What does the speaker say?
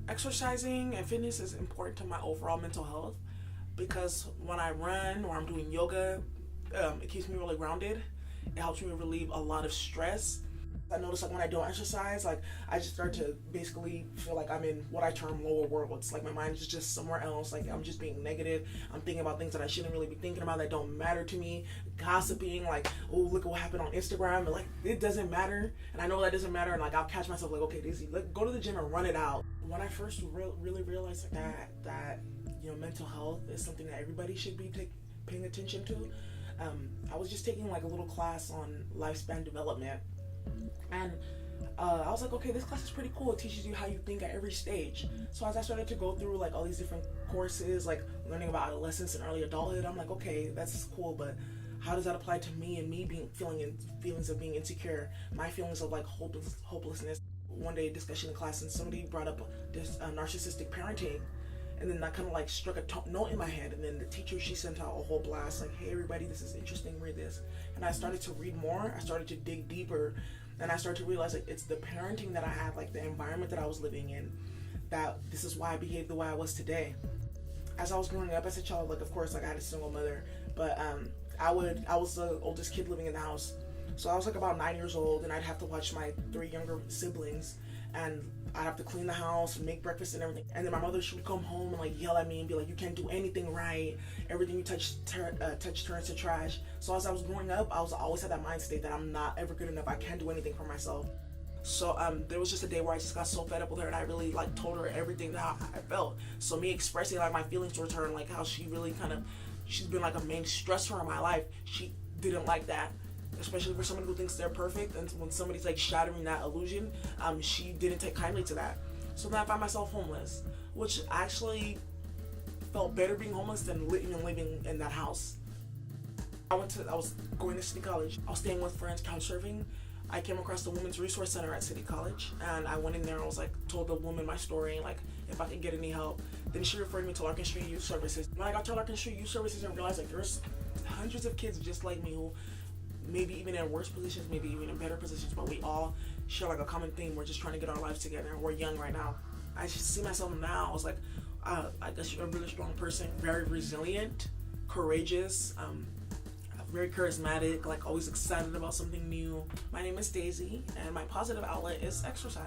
Exercising and fitness is important to my overall mental health because when I run or I'm doing yoga, it keeps me really grounded. It helps me relieve a lot of stress. I notice like when I don't exercise, like I just start to basically feel like I'm in what I term lower world. It's like my mind is just somewhere else. Like I'm just being negative. I'm thinking about things that I shouldn't really be thinking about that don't matter to me. Gossiping, like, oh, look at what happened on Instagram, and like it doesn't matter. And I know that doesn't matter. And like I'll catch myself like, okay, Daisy, go to the gym and run it out. When I first really realized like that mental health is something that everybody should be paying attention to. I was just taking like a little class on lifespan development, and I was like, okay, this class is pretty cool. It teaches you how you think at every stage. So as I started to go through like all these different courses, like learning about adolescence and early adulthood, I'm like, okay, that's cool, but how does that apply to me and me feelings of being insecure, my feelings of like hopelessness? One day discussion in class, and somebody brought up this narcissistic parenting, and then that kind of like struck a note in my head. And then the teacher, she sent out a whole blast like, hey everybody, this is interesting, read this. And I started to read more, I started to dig deeper, and I started to realize like it's the parenting that I had, like the environment that I was living in, that this is why I behaved the way I was today. As I was growing up as a child, like of course like I had a single mother, but I was the oldest kid living in the house. So I was like about 9 years old, and I'd have to watch my 3 younger siblings, and I'd have to clean the house, make breakfast and everything. And then my mother, she would come home and like yell at me and be like, you can't do anything right. Everything you touch turns to trash. So as I was growing up, I always had that mind state that I'm not ever good enough. I can't do anything for myself. So there was just a day where I just got so fed up with her, and I really like told her everything that I felt. So me expressing like my feelings towards her, and like how she really she's been like a main stressor in my life. She didn't like that, especially for someone who thinks they're perfect, and when somebody's like shattering that illusion, she didn't take kindly to that. So then I found myself homeless, which actually felt better being homeless than living in that house. I was going to City College. I was staying with friends, couch surfing. I came across the Women's Resource Center at City College, and I went in there and was like, told the woman my story, like if I could get any help. Then she referred me to Larkin Street Youth Services. When I got to Larkin Street Youth Services and realized like there's hundreds of kids just like me who maybe even in worse positions, maybe even in better positions, but we all share like a common theme. We're just trying to get our lives together. We're young right now. I just see myself now. I was like, I guess you're a really strong person, very resilient, courageous, very charismatic, like always excited about something new. My name is Daisy, and my positive outlet is exercise.